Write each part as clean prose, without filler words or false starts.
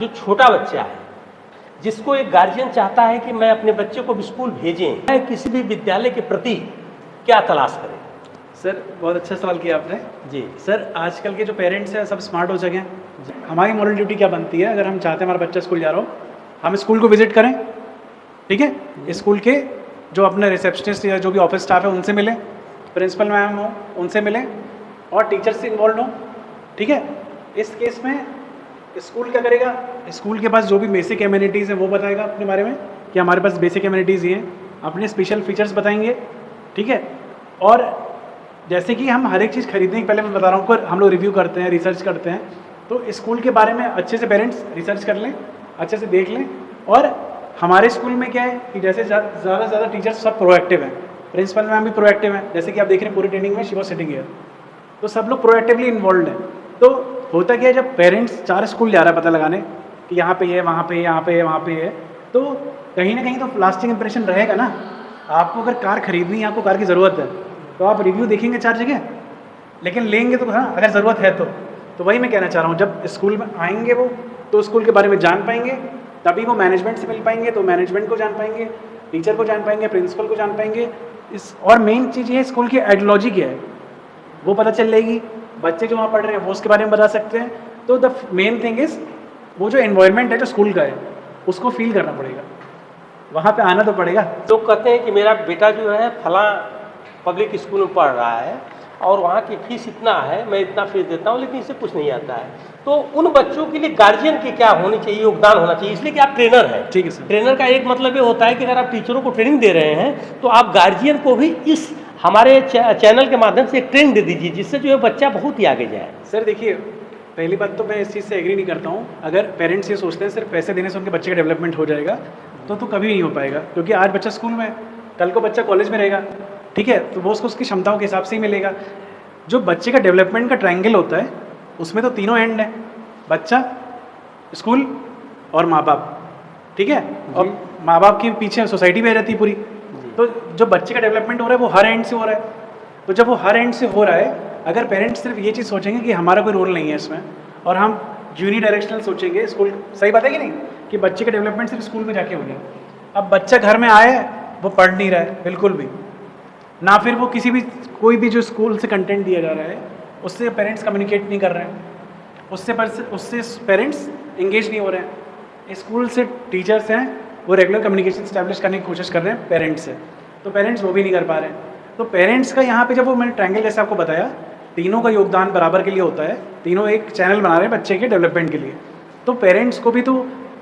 जो छोटा बच्चा है, जिसको एक गार्जियन चाहता है कि मैं अपने बच्चे को स्कूल भेजें, मैं किसी भी विद्यालय के प्रति क्या तलाश करें? सर बहुत अच्छा सवाल किया आपने। जी सर आजकल के जो पेरेंट्स हैं सब स्मार्ट हो चुके हैं। हमारी मॉरल ड्यूटी क्या बनती है, अगर हम चाहते हैं हमारा बच्चा स्कूल जा रहा हो, हम स्कूल को विजिट करें, ठीक है। स्कूल के जो अपने रिसेप्शनिस्ट या जो भी ऑफिस स्टाफ है उनसे मिलें, प्रिंसिपल मैम हो उनसे मिलें और टीचर से इन्वॉल्व हो, ठीक है। इस केस में स्कूल क्या करेगा, स्कूल के पास जो भी बेसिक एमिनिटीज़ हैं वो बताएगा अपने बारे में कि हमारे पास बेसिक एमिनिटीज़ ये हैं, अपने स्पेशल फीचर्स बताएंगे, ठीक है। और जैसे कि हम हर एक चीज़ खरीदने के पहले मैं बता रहा हूँ हम लोग रिव्यू करते हैं, रिसर्च करते हैं, तो स्कूल के बारे में अच्छे से पेरेंट्स रिसर्च कर लें, अच्छे से देख लें। और हमारे स्कूल में क्या है कि जैसे ज़्यादा से ज़्यादा टीचर्स सब प्रोएक्टिव हैं, प्रिंसिपल मैम भी प्रोएक्टिव हैं, जैसे कि आप देख रहे हैं पूरी ट्रेनिंग में शी वाज सिटिंग हियर, तो सब लोग प्रोएक्टिवली इन्वॉल्व हैं। तो होता क्या है, जब पेरेंट्स 4 स्कूल जा रहा है पता लगाने कि यहाँ पे है, वहाँ पे, यहाँ पे, वहाँ पे है, तो कहीं ना कहीं तो लास्टिंग इंप्रेशन रहेगा ना। आपको अगर कार खरीदनी है, आपको कार की ज़रूरत है, तो आप रिव्यू देखेंगे 4 जगह, लेकिन लेंगे तो हाँ अगर ज़रूरत है तो वही मैं कहना चाह रहा हूँ, जब स्कूल में आएंगे वो तो स्कूल के बारे में जान पाएंगे, तभी वो मैनेजमेंट से मिल पाएंगे, तो मैनेजमेंट को जान पाएंगे, टीचर को जान पाएंगे, प्रिंसिपल को जान पाएंगे। और मेन चीज़ ये है स्कूल की आइडियोलॉजी क्या है वो पता चल जाएगी, बच्चे जो वहाँ पढ़ रहे हैं वो उसके बारे में बता सकते हैं। तो द मेन थिंग इज़ वो जो एनवायरनमेंट है जो स्कूल का है उसको फील करना पड़ेगा, वहाँ पे आना तो पड़ेगा। लोग कहते हैं कि मेरा बेटा जो है फला पब्लिक स्कूल में पढ़ रहा है और वहाँ की फीस इतना है, मैं इतना फीस देता हूँ, लेकिन इसे कुछ नहीं आता है। तो उन बच्चों के लिए गार्जियन की क्या होनी चाहिए, योगदान होना चाहिए, इसलिए कि आप ट्रेनर हैं। ठीक है सर। ट्रेनर का एक मतलब ये होता है कि अगर आप टीचरों को ट्रेनिंग दे रहे हैं तो आप गार्जियन को भी इस हमारे चैनल के माध्यम से एक ट्रेनिंग दे दीजिए, जिससे जो है बच्चा बहुत ही आगे जाए। सर देखिए, पहली बात तो मैं इस चीज़ से एग्री नहीं करता हूँ। अगर पेरेंट्स ये सोचते हैं सिर्फ पैसे देने से उनके बच्चे का डेवलपमेंट हो जाएगा तो कभी नहीं हो पाएगा, क्योंकि आज बच्चा स्कूल में है, कल को बच्चा कॉलेज में रहेगा, ठीक है, तो वो उसको उसकी क्षमताओं के हिसाब से ही मिलेगा। जो बच्चे का डेवलपमेंट का ट्रायंगल होता है उसमें तो तीनों एंड है, बच्चा, स्कूल और माँ बाप, ठीक है। और माँ बाप के पीछे सोसाइटी भी रहती है पूरी। तो जो बच्चे का डेवलपमेंट हो रहा है वो हर एंड से हो रहा है। तो जब वो हर एंड से हो रहा है, अगर पेरेंट्स सिर्फ ये चीज़ सोचेंगे कि हमारा कोई रोल नहीं है इसमें और हम यूनिडायरेक्शनल सोचेंगे, स्कूल सही बात है कि नहीं, कि बच्चे का डेवलपमेंट सिर्फ स्कूल में जाके हो गया। अब बच्चा घर में आए वो पढ़ नहीं रहा है बिल्कुल भी ना, फिर वो किसी भी कोई भी जो स्कूल से कंटेंट दिया जा रहा है उससे पेरेंट्स कम्युनिकेट नहीं कर रहे हैं, उससे पेरेंट्स इंगेज नहीं हो रहे हैं। स्कूल से टीचर्स हैं वो रेगुलर कम्युनिकेशन स्टैब्लिश करने की कोशिश कर रहे हैं पेरेंट्स से, तो पेरेंट्स वो भी नहीं कर पा रहे हैं। तो पेरेंट्स का यहाँ पे जब वो मैंने ट्रायंगल जैसे आपको बताया, तीनों का योगदान बराबर के लिए होता है, तीनों एक चैनल बना रहे हैं बच्चे के डेवलपमेंट के लिए, तो पेरेंट्स को भी तो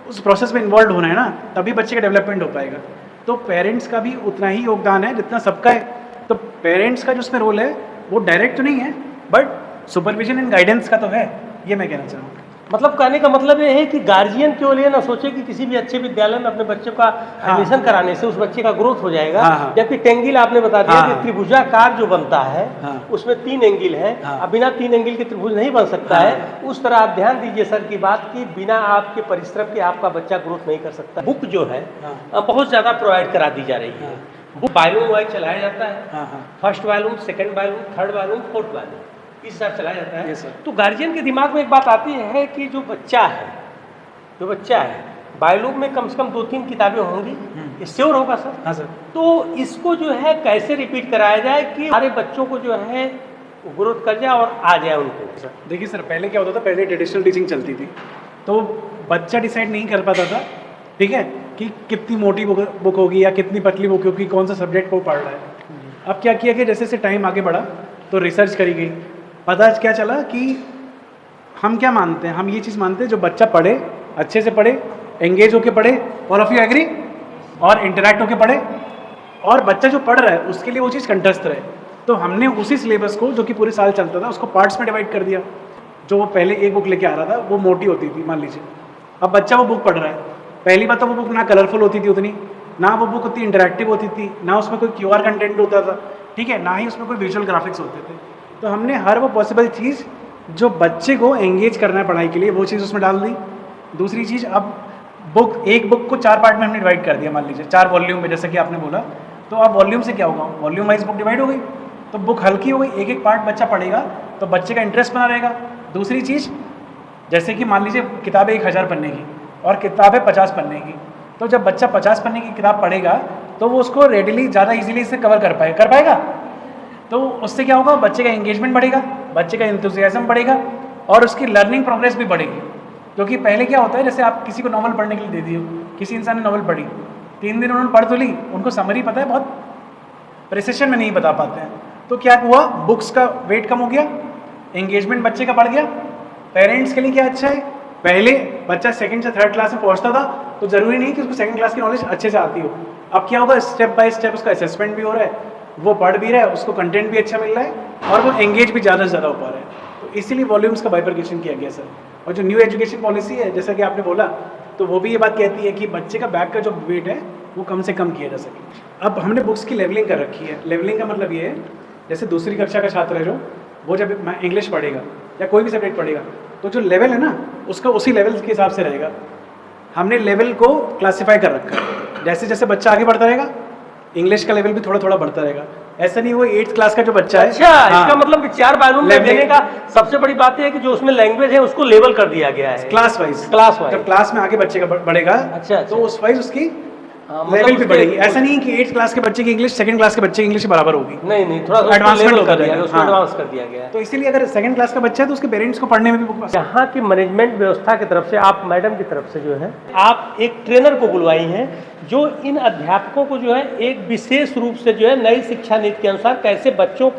उस प्रोसेस में इन्वॉल्व होना है ना, तभी बच्चे का डेवलपमेंट हो पाएगा। तो पेरेंट्स का भी उतना ही योगदान है जितना सबका है। तो पेरेंट्स का जो उसमें रोल है वो डायरेक्ट तो नहीं है, बट सुपरविजन एंड गाइडेंस का तो है, ये मैं कहना चाह रहा हूँ। मतलब कहने का मतलब ये है कि गार्जियन केवल ये ना सोचे कि किसी भी अच्छे विद्यालय में अपने बच्चों का एडमिशन कराने से उस बच्चे का ग्रोथ हो जाएगा। जबकि टेंगिल आपने बता दिया कि त्रिभुजाकार जो बनता है उसमें 3 एंगल है, अब बिना 3 एंगल के त्रिभुज नहीं बन सकता है। उस तरह आप ध्यान दीजिए सर की बात की, बिना आपके परिश्रम के आपका बच्चा ग्रोथ नहीं कर सकता। बुक जो है बहुत ज़्यादा प्रोवाइड करा दी जा रही है, बुक वॉल्यूम वाइज चलाया जाता है, first volume, second volume, third volume, fourth volume, इस हिसाब चलाया जाता है। तो गार्जियन के दिमाग में एक बात आती है कि जो बच्चा है वॉल्यूम में कम से कम 2-3 किताबें होंगी, ये श्योर होगा सर? हाँ सर। तो इसको जो है कैसे रिपीट कराया जाए कि हमारे बच्चों को जो है ग्रोथ कर जाए और आ जाए उनको? देखिए सर, पहले क्या होता था, पहले ट्रेडिशनल टीचिंग चलती थी, तो बच्चा डिसाइड नहीं कर पाता था, ठीक है, कि कितनी मोटी बुक होगी या कितनी पतली बुक होगी, कौन सा सब्जेक्ट को पढ़ रहा है। अब क्या किया कि जैसे जैसे टाइम आगे बढ़ा तो रिसर्च करी गई, पता क्या चला कि हम क्या मानते हैं, हम ये चीज़ मानते हैं जो बच्चा पढ़े, अच्छे से पढ़े, एंगेज होके पढ़े, ऑल ऑफ यू एग्री, और इंटरेक्ट होके पढ़े, और बच्चा जो पढ़ रहा है उसके लिए वो चीज़ कंठस्थ रहे। तो हमने उसी सिलेबस को जो कि पूरे साल चलता था उसको पार्ट्स में डिवाइड कर दिया। जो वो पहले एक बुक लेके आ रहा था वो मोटी होती थी मान लीजिए, अब बच्चा वो बुक पढ़ रहा है, पहली बात तो वो बुक ना कलरफुल होती थी उतनी, ना वो बुक उतनी इंटरेक्टिव होती थी, ना उसमें कोई QR कंटेंट होता था, ठीक है, ना ही उसमें कोई विजुअल ग्राफिक्स होते थे। तो हमने हर वो पॉसिबल चीज़ जो बच्चे को एंगेज करना है पढ़ाई के लिए वो चीज़ उसमें डाल दी। दूसरी चीज़, अब एक बुक को 4 पार्ट में हमने डिवाइड कर दिया, मान लीजिए 4 वॉल्यूम में, जैसे कि आपने बोला, तो अब वॉल्यूम से क्या होगा, वॉल्यूम वाइज बुक डिवाइड हो गई, तो बुक हल्की हो गई, एक एक पार्ट बच्चा पढ़ेगा तो बच्चे का इंटरेस्ट बना रहेगा। दूसरी चीज़, जैसे कि मान लीजिए किताब है 1000 पन्ने की और किताब है 50 पन्ने की, तो जब बच्चा 50 पन्ने की किताब पढ़ेगा तो वो उसको रेडिली ज़्यादा इजीली इसे कवर कर पाएगा। तो उससे क्या होगा, बच्चे का एंगेजमेंट बढ़ेगा, बच्चे का इंथुजियाज्म बढ़ेगा और उसकी लर्निंग प्रोग्रेस भी बढ़ेगी। क्योंकि पहले क्या होता है, जैसे आप किसी को नॉवल पढ़ने के लिए दे दिए, किसी इंसान ने नॉवल पढ़ी, 3 दिन उन्होंने पढ़ तो ली, उनको समरी पता है, बहुत प्रिसिशन में नहीं बता पाते हैं, तो क्या हुआ, बुक्स का वेट कम हो गया, एंगेजमेंट बच्चे का बढ़ गया। पेरेंट्स के लिए क्या अच्छा है, पहले बच्चा 2nd से 3rd क्लास में पहुंचता था तो जरूरी नहीं कि उसको 2nd क्लास की नॉलेज अच्छे से आती हो। अब क्या होगा, स्टेप बाय स्टेप उसका असेसमेंट भी हो रहा है, वो पढ़ भी रहा है, उसको कंटेंट भी अच्छा मिल रहा है और वो एंगेज भी ज़्यादा से ज़्यादा हो पा रहा है। तो इसीलिए वॉल्यूम्स का बाइफरकेशन किया गया सर। और जो न्यू एजुकेशन पॉलिसी है, जैसा कि आपने बोला, तो वो भी ये बात कहती है कि बच्चे का बैग का जो वेट है वो कम से कम किया जा सके। अब हमने बुक्स की लेवलिंग कर रखी है। लेवलिंग का मतलब ये है, जैसे दूसरी कक्षा का छात्र है जो, वो जब इंग्लिश पढ़ेगा या कोई भी सब्जेक्ट पढ़ेगा तो जो लेवल है ना उसका उसी लेवल के हिसाब से रहेगा। हमने लेवल को क्लासीफाई कर रखा है, जैसे जैसे बच्चा आगे बढ़ता रहेगा इंग्लिश का लेवल भी थोड़ा थोड़ा बढ़ता रहेगा। ऐसा नहीं वो 8th क्लास का जो बच्चा है, अच्छा इसका मतलब विचार वॉल्यूम में देने का सबसे बड़ी बात है कि जो उसमें लैंग्वेज है उसको लेवल कर दिया गया है क्लास वाइज। जब क्लास में आगे बच्चे का बढ़ेगा अच्छा, तो उस वाइज उसकी लेवल भी बढ़ेगी। ऐसा नहीं कि 8th क्लास के बच्चे की इंग्लिश 2nd क्लास के बच्चे की इंग्लिश बराबर होगी, नहीं थोड़ा एडवांसमेंट कर दिया उसको एडवांस कर दिया गया है। तो इसीलिए अगर 2nd क्लास का बच्चा है तो उसके पेरेंट्स को पढ़ने में भी यहाँ की मैनेजमेंट व्यवस्था की तरफ से, आप मैडम की तरफ से जो है आप एक ट्रेनर को बुलवाई हैं जो इन अध्यापकों को जो है एक विशेष रूप से जो है नई शिक्षा नीति के अनुसार कैसे बच्चों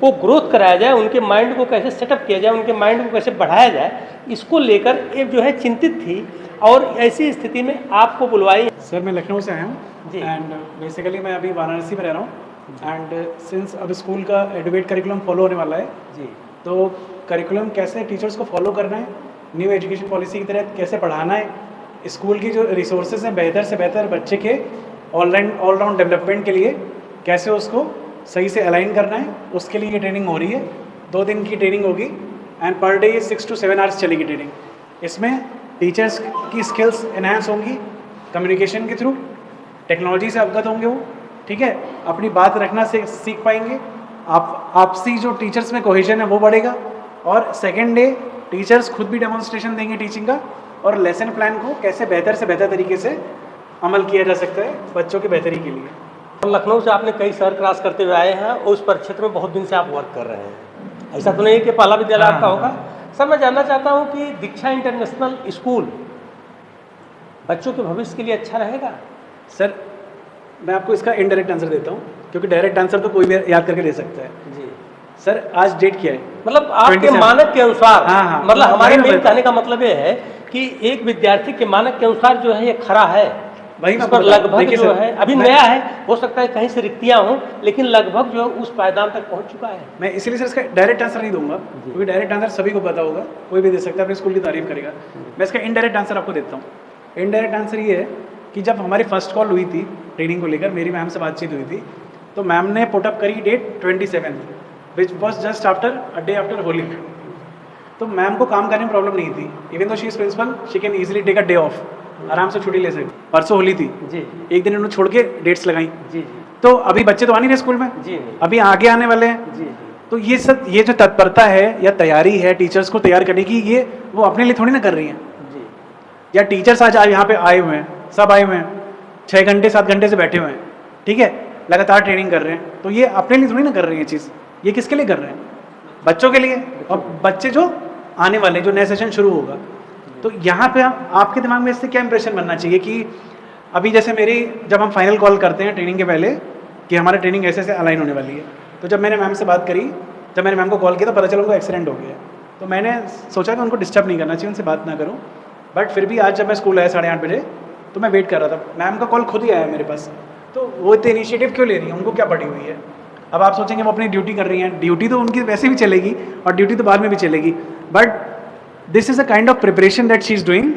को ग्रोथ कराया जाए, उनके माइंड को कैसे सेटअप किया जाए, उनके माइंड को कैसे बढ़ाया जाए, इसको लेकर एक जो है चिंतित थी और ऐसी स्थिति में आपको बुलवाई। सर मैं लखनऊ से आया हूँ एंड बेसिकली मैं अभी वाराणसी में रह रहा हूँ एंड सिंस अब स्कूल का एडुकेट करिकुलम फॉलो होने वाला है जी, तो करिकुलम कैसे टीचर्स को फॉलो करना है, न्यू एजुकेशन पॉलिसी के तहत कैसे पढ़ाना है, स्कूल की जो रिसोर्सेज हैं बेहतर से बेहतर बच्चे के ऑलराउंड डेवलपमेंट के लिए कैसे उसको सही से अलाइन करना है, उसके लिए ये ट्रेनिंग हो रही है। 2 दिन की ट्रेनिंग होगी and per day 6 to 7 hours चलेगी ट्रेनिंग। इसमें टीचर्स की स्किल्स एनहांस होंगी, कम्युनिकेशन के थ्रू टेक्नोलॉजी से अवगत होंगे वो, ठीक है, अपनी बात रखना से सीख पाएंगे, आपसी जो टीचर्स में कोहेजन है वो बढ़ेगा। और 2nd डे टीचर्स खुद भी डेमोन्स्ट्रेशन देंगे टीचिंग का और लेसन प्लान को कैसे बेहतर से बेहतर तरीके से अमल किया जा सकता है बच्चों की बेहतरी के लिए। लखनऊ से आपने कई शहर क्रॉस करते हुए आए हैं और उस परिक्षेत्र में बहुत दिन से आप वर्क कर रहे हैं, ऐसा तो नहीं कि पहला विद्यालय आपका होगा। सर मैं जानना चाहता हूँ कि दीक्षा इंटरनेशनल स्कूल बच्चों के भविष्य के लिए अच्छा रहेगा? सर मैं आपको इसका इनडायरेक्ट आंसर देता हूँ, क्योंकि डायरेक्ट आंसर तो कोई भी याद करके दे सकता है जी। सर आज डेट क्या है? मतलब आपके मानक के अनुसार, मतलब हमारे मेन कहने का मतलब ये है कि एक विद्यार्थी के मानक के अनुसार जो है ये खरा है, वही पर लगभग जो है अभी नया है, हो सकता है कहीं से रिक्तियां हों, लेकिन लगभग जो है उस पायदान तक पहुंच चुका है। मैं इसलिए सर इसका डायरेक्ट आंसर नहीं दूंगा, क्योंकि डायरेक्ट आंसर सभी को पता होगा, कोई भी दे सकता है, अपने स्कूल की तारीफ करेगा। मैं इसका इनडायरेक्ट आंसर आपको देता हूँ। इनडायरेक्ट आंसर ये है कि जब हमारी फर्स्ट कॉल हुई थी ट्रेनिंग को लेकर, मेरी मैम से बातचीत हुई थी, तो मैम ने पुटअप करी date 27 which was just after a day after Holi. तो मैम को काम करने में प्रॉब्लम नहीं थी, even though she is principal she can easily take a day off, आराम से छुट्टी ले सकती। परसों होली थी जी, एक दिन उन्होंने छोड़ के डेट्स लगाई जी। तो अभी बच्चे तो आ नहीं रहे स्कूल में जी, अभी आगे आने वाले हैं जी। तो ये सब ये जो तत्परता है या तैयारी है टीचर्स को तैयार करने की, ये वो अपने लिए थोड़ी ना कर रही हैं जी। या टीचर्स आज यहाँ पे आए हुए हैं, सब आए हुए हैं, 6 घंटे 7 घंटे से बैठे हुए हैं, ठीक है, लगातार ट्रेनिंग कर रहे हैं, तो ये अपने लिए थोड़ी ना कर रही है चीज़, ये किसके लिए कर रहे हैं? बच्चों के लिए, और बच्चे जो आने वाले, जो नया सेशन शुरू होगा। तो यहाँ पे आपके दिमाग में इससे क्या इंप्रेशन बनना चाहिए कि अभी जैसे मेरी, जब हम फाइनल कॉल करते हैं ट्रेनिंग के पहले कि हमारा ट्रेनिंग ऐसे ऐसे अलाइन होने वाली है, तो जब मैंने मैम से बात करी, जब मैंने मैम को कॉल किया तो पता चला उनको एक्सीडेंट हो गया। तो मैंने सोचा कि उनको डिस्टर्ब नहीं करना चाहिए, उनसे बात ना करूँ, बट फिर भी आज जब मैं स्कूल आया 8:30 बजे, तो मैं वेट कर रहा था, मैम का कॉल खुद ही आया मेरे पास। तो वो इतने इनिशिएटिव क्यों ले रही है, उनको क्या पड़ी हुई है? अब आप सोचेंगे वो अपनी ड्यूटी कर रही हैं, ड्यूटी तो उनकी वैसे भी चलेगी और ड्यूटी तो बाद में भी चलेगी, but this is a kind of preparation that she is doing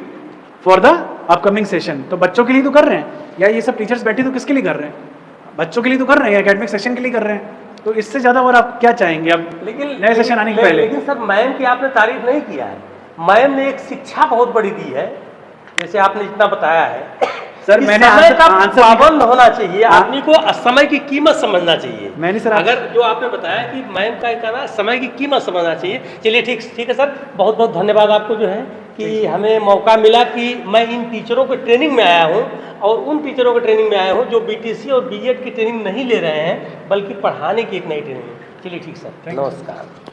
for the upcoming session. तो बच्चों के लिए तो कर रहे हैं, या ये सब टीचर्स बैठे तो किसके लिए कर रहे हैं? बच्चों के लिए तो कर रहे हैं, एकेडमिक सेशन के लिए कर रहे हैं। तो इससे ज़्यादा और आप क्या चाहेंगे अब, लेकिन नए सेशन आने के पहले? लेकिन सर मैम की आपने तारीफ नहीं किया है, मैम ने एक शिक्षा बहुत बड़ी दी है, जैसे आपने जितना बताया है सर, कि मैंने समय का आंसर पाबंद होना चाहिए, आदमी को समय की कीमत समझना चाहिए। मैंने सर अगर जो आपने बताया कि मैम का कहना समय की कीमत समझना चाहिए। चलिए ठीक है सर, बहुत बहुत धन्यवाद आपको जो है कि हमें मौका मिला कि मैं इन टीचरों के ट्रेनिंग में आया हूँ और उन टीचरों के ट्रेनिंग में आया हूँ जो बीटीसी और बीएड की ट्रेनिंग नहीं ले रहे हैं, बल्कि पढ़ाने की एक नई ट्रेनिंग है। चलिए ठीक सर, नमस्कार।